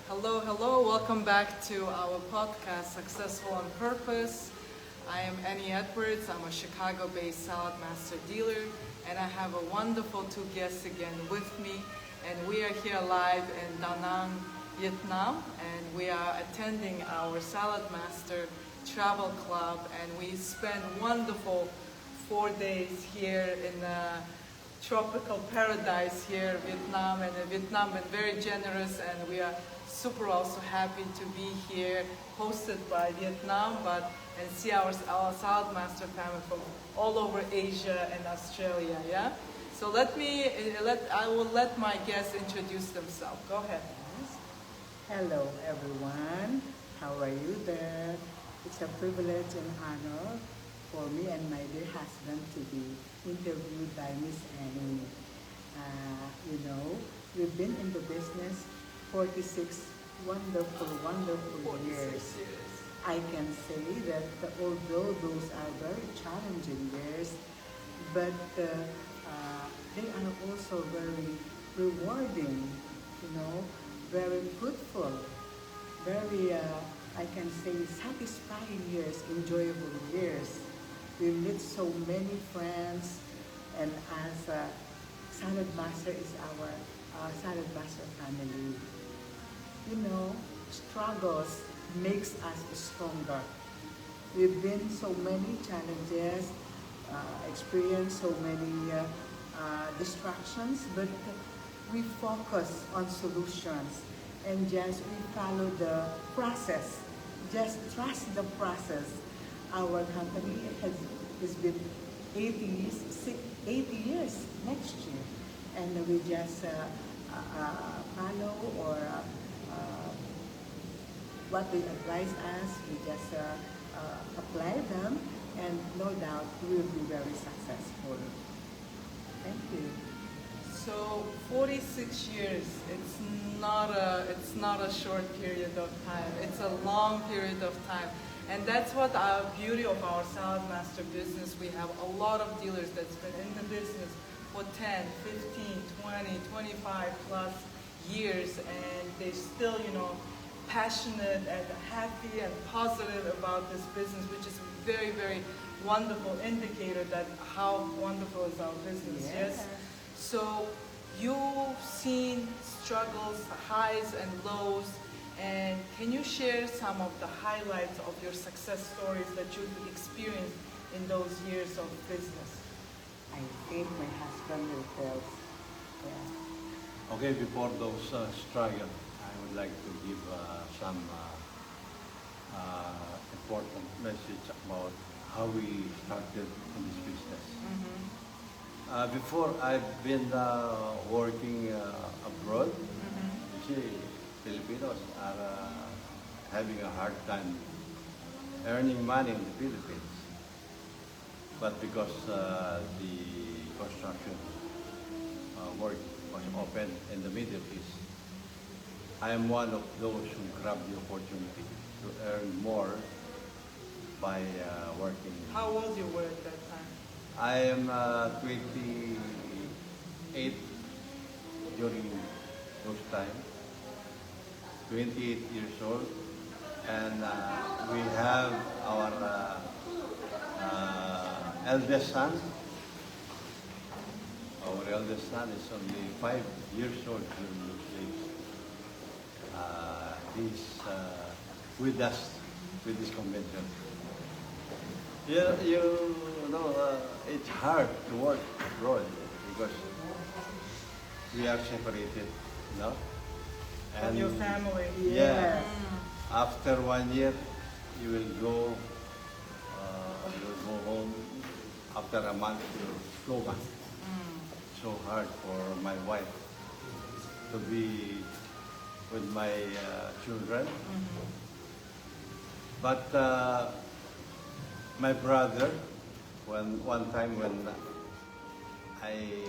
Hello, hello. Welcome back to our podcast, Successful on Purpose. I am Annie Edwards. I'm a Chicago-based salad master dealer, and I have a wonderful two guests again with me. And we are here live in Da Nang, Vietnam, and we are attending our Salad Master Travel Club, and we spent wonderful 4 days here in tropical paradise here in Vietnam, and Vietnam been very generous, and we are super also happy to be here, hosted by Vietnam, and see our Salad Master family from all over Asia and Australia. Yeah. So I will let my guests introduce themselves. Go ahead. Hello everyone, how are you there? It's a privilege and honor for me and my dear husband to be interviewed by Miss Annie. We've been in the business 46 wonderful years. I can say that although those are very challenging years, but they are also very rewarding, very fruitful, very, I can say, satisfying years, enjoyable years. We meet so many friends, and as Salad Master is our Salad Master family. Struggles makes us stronger. We've been so many challenges, experienced so many distractions, but we focus on solutions and just we follow the process. Just trust the process. Our company has been 80 years next year, and we just follow or what they advise us, we just apply them, and no doubt we will be very successful. Thank you. So 46 years, it's not a short period of time. It's a long period of time. And that's what our beauty of our Salad Master business. We have a lot of dealers that's been in the business for 10, 15, 20, 25 plus years, and they still, passionate and happy and positive about this business, which is a very, very wonderful indicator that how wonderful is our business. Yes. So you've seen struggles, highs and lows, and can you share some of the highlights of your success stories that you've experienced in those years of business? I think my husband will tell. Yeah. Okay, before those struggles, I would like to give some important message about how we started in this business. Before, I've been working abroad. You see, Filipinos are having a hard time earning money in the Philippines. But because the construction work was open in the Middle East, I am one of those who grabbed the opportunity to earn more by working. How old you were at that time? I am 28 during those time, 28 years old, and we have our eldest son. Our eldest son is only 5 years old during those days. He's with us with this convention. It's hard to work abroad because we are separated, From your family. Yeah. After 1 year, you will go home. After a month, you'll go back. So hard for my wife to be with my children. But my brother, one time when I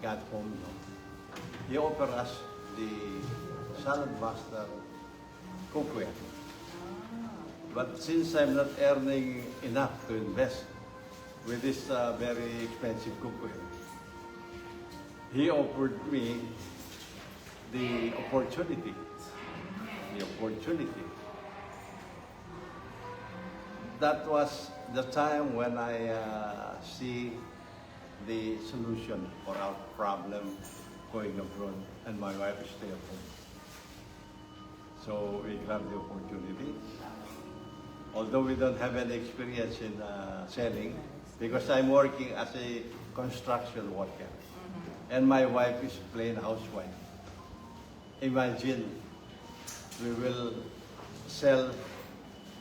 got home, he offered us the Salad Master cookware. But since I'm not earning enough to invest with this very expensive cookware, he offered me the opportunity the opportunity. That was the time when I see the solution for our problem going abroad, and my wife stay at home. So we grabbed the opportunity. Although we don't have any experience in selling, because I'm working as a construction worker, and my wife is plain housewife. Imagine we will sell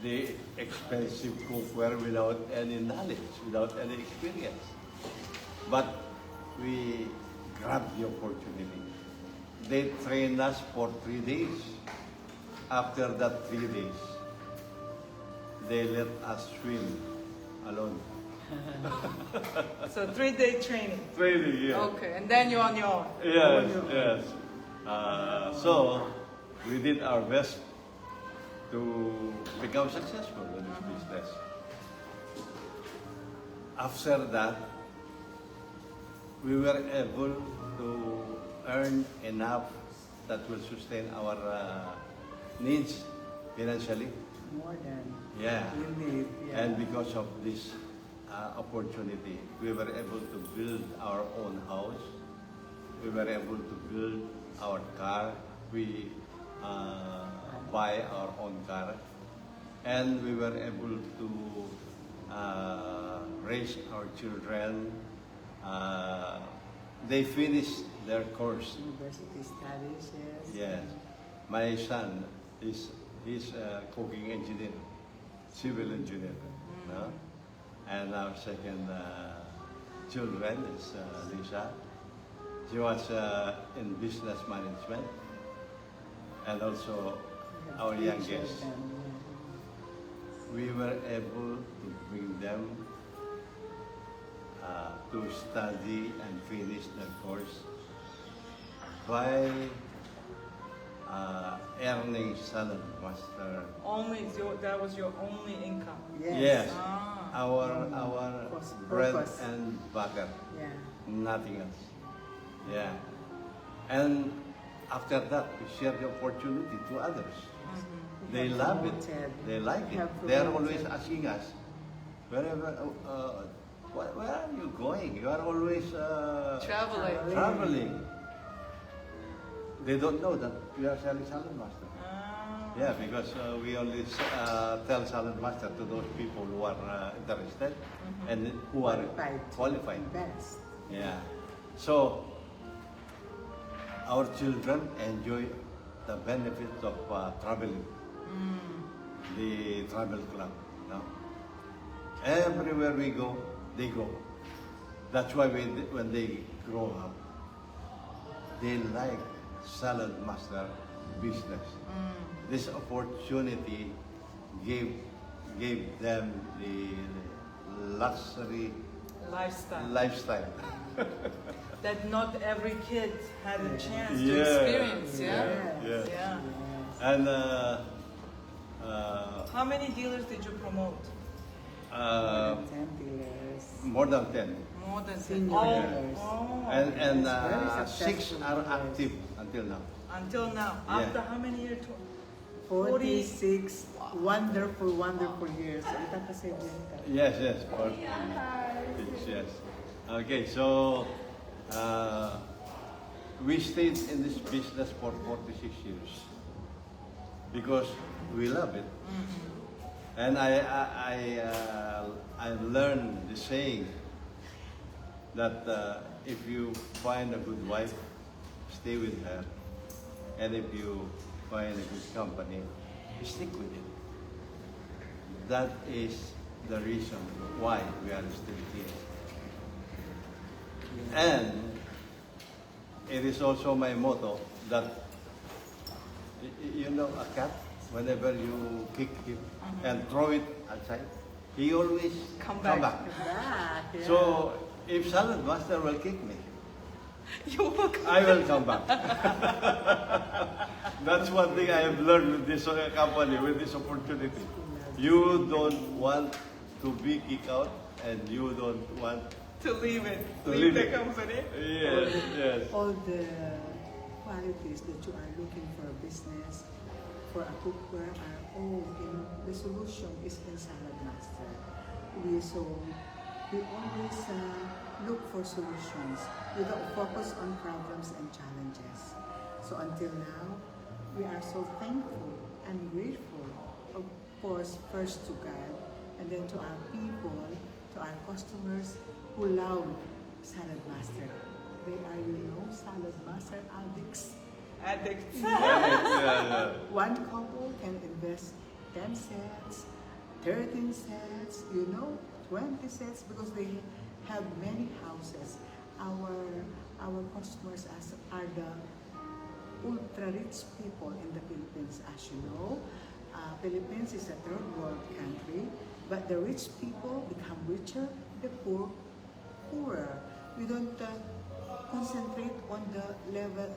the expensive cookware without any knowledge, without any experience. But we grabbed the opportunity. They trained us for 3 days. After that 3 days, they let us swim alone. So 3-day training. Training, yeah. Okay, and then you're on your own. Yes, yes. So we did our best to become successful in this business. After that, we were able to earn enough that will sustain our needs financially. More than Yeah. you need. Yeah. And because of this opportunity, we were able to build our own house. We were able to build our car. We buy our own car. And we were able to raise our children. They finished their course. University studies, yes. Yes. My son he's a cooking engineer, civil engineer. No? And our second children is Lisa. She was in business management. And also We have our 3 youngest. children, We were able to bring them to study and finish their course by earning salad master. That was your only income. yeah. Yes, Ah. our Purpose. bread and butter, Yeah. nothing else. Yeah, and after that we share the opportunity to others. We They have love it. promoted. They like We it. have They are promoted. always asking us, wherever, where are you going? You are always Traveling. traveling. They don't know that we are selling Salad Master. Ah. Yeah, because we only tell Salad Master to those people who are interested and who are qualified. Best. Yeah. So, our children enjoy the benefits of traveling. The travel club. No? Everywhere we go, they go. That's why when they grow up, they like Salad Master business. This opportunity gave them the luxury lifestyle. That not every kid had a chance to Yeah. experience, yeah? Yes. Yeah. And How many dealers did you promote? 10 dealers. more than 10. More than 10. Senior Oh, dealers. oh. And Very 6 successful are dealers. active until now. Until now. Yeah. After how many years? 46 wonderful, wonderful years. Ang kakasabihin ka. Yes, yes. Yes. Okay, so we stayed in this business for 46 years because we love it. And I learned the saying that if you find a good wife, stay with her. And if you find a good company, stick with it. That is the reason why we are still here. And it is also my motto that, you know, a cat, whenever you kick him and throw it outside, he always Come come back. back. Back, yeah. So if Salad Master will kick me, You will come. I will come back. That's one thing I have learned with this company, with this opportunity. You don't want to be kicked out, and you don't want To leave it. To leave leave the it. company. yes, yes. all the qualities that you are looking for a business, for a cookware are all the solution is in Salad Master. We always look for solutions without focus on problems and challenges. So until now, we are so thankful and grateful, of course, first to God, and then to our people, to our customers who love Salad Master. They are, Salad Master addicts. Addicts. Yeah. One couple can invest 10 sets, 13 sets, 20 sets because they have many houses. Our customers are the ultra rich people in the Philippines, as you know. Philippines is a third world country, but the rich people become richer, the poor poorer. We don't concentrate on the level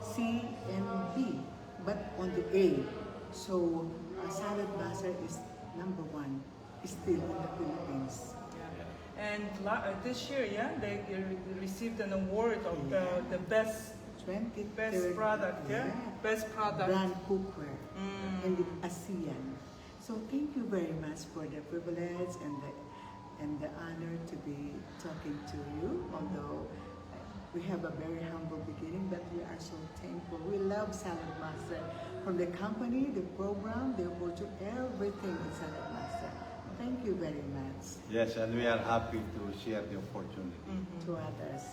C and B, but on the A. So Salad Master is number one, still in the Philippines. And this year, they received an award of the best 23rd, product, best product. Brand cookware in the ASEAN. So thank you very much for the privilege and the honor to be talking to you. Although we have a very humble beginning, but we are so thankful. We love Salad Master. From the company, the program, the opportunity, everything is Salad Master. Thank you very much. Yes, and we are happy to share the opportunity. To others.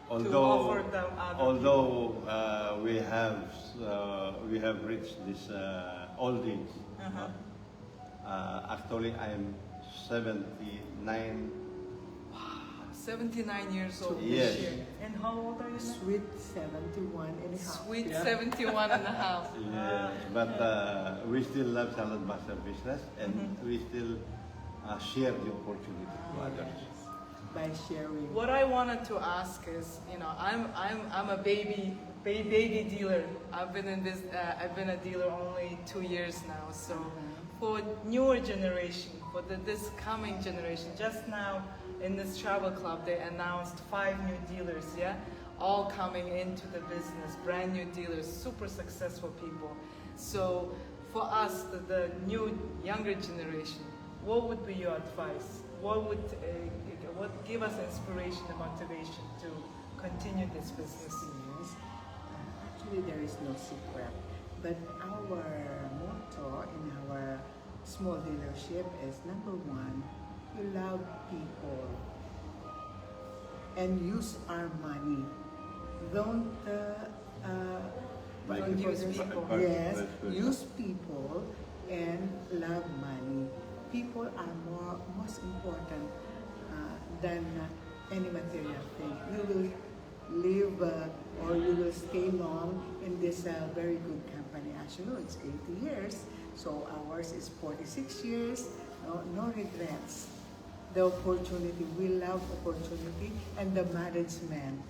Offer them other we have reached this old age. Actually, I am 79. 79 years old Yes. this year. And how old are you now? Sweet 71 and a half. Sweet Yeah. 71 and a half. Yes, but we still love Salad Master business, and we still share the opportunity to others. By sharing. What I wanted to ask is, I'm a baby dealer. I've been a dealer only 2 years now. So for newer generation, for this coming generation, just now in this travel club they announced 5 new dealers, all coming into the business, brand new dealers, super successful people. So for us, the new younger generation, what would be your advice? What would give us inspiration and motivation to continue this business? Yes. Actually, there is no secret. But our motto in our small dealership is number one, we love people and use our money. Don't Use people. Yes, use people and love money. People are most important than any material thing. You will live or you will stay long in this very good company. As you know, it's 80 years, so ours is 46 years. No regrets. The opportunity, we love opportunity and the management.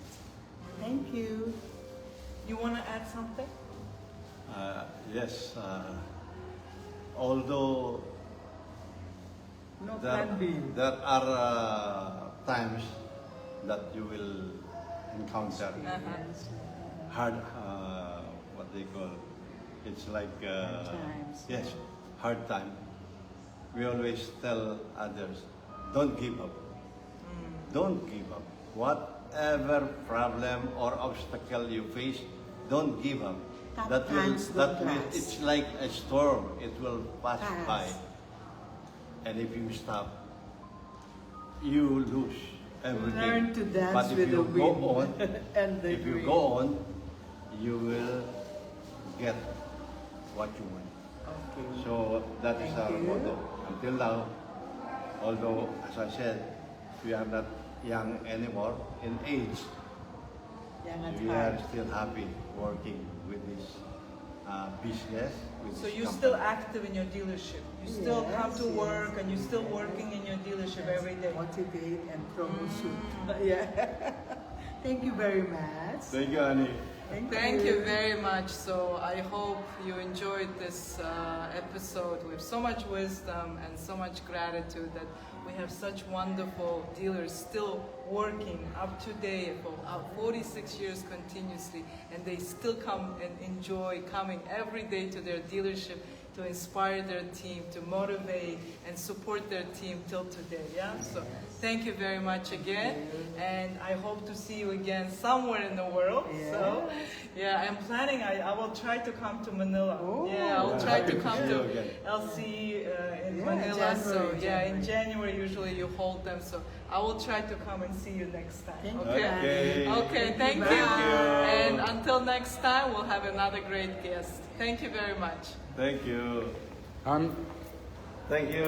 Thank you. You want to add something? Yes, although No there, plan B. there are times that you will encounter hard, what they call, it's like, times. yes, hard time. We always tell others, don't give up. Don't give up. Whatever problem or obstacle you face, don't give up. Tough times don't last. It's like a storm. It will pass Pass. by. And if you stop, you lose everything. Learn to dance but if with you the go wind on, and the if you wind. go on, you will get what you want. Okay. So that is Thank our you. motto. Until now, although as I said, we are not young anymore in age, Young at we heart. are still happy working with this business. With So this you're company. still active in your dealership. You still come to Yes, work yes. and you're still working in your dealership every day. Motivate and troubleshoot. Yeah. Thank you very much. Thank you, Annie. Thank you very much. So I hope you enjoyed this episode with so much wisdom and so much gratitude that we have such wonderful dealers still working up to date for 46 years continuously, and they still come and enjoy coming every day to their dealership to inspire their team, to motivate and support their team till today. Yeah. So thank you very much again, and I hope to see you again somewhere in the world. Yes. So yeah, I'm planning. I will try to come to Manila. Oh. Yeah, I will try to Happy to come see you to again. LC in Yeah, Manila. So January, yeah, in January. January usually you hold them. So I will try to come and see you next time. Thank you. Okay. Okay. Okay. Thank you. Thank you. And until next time, we'll have another great guest. Thank you very much. Thank you. Um, Thank you.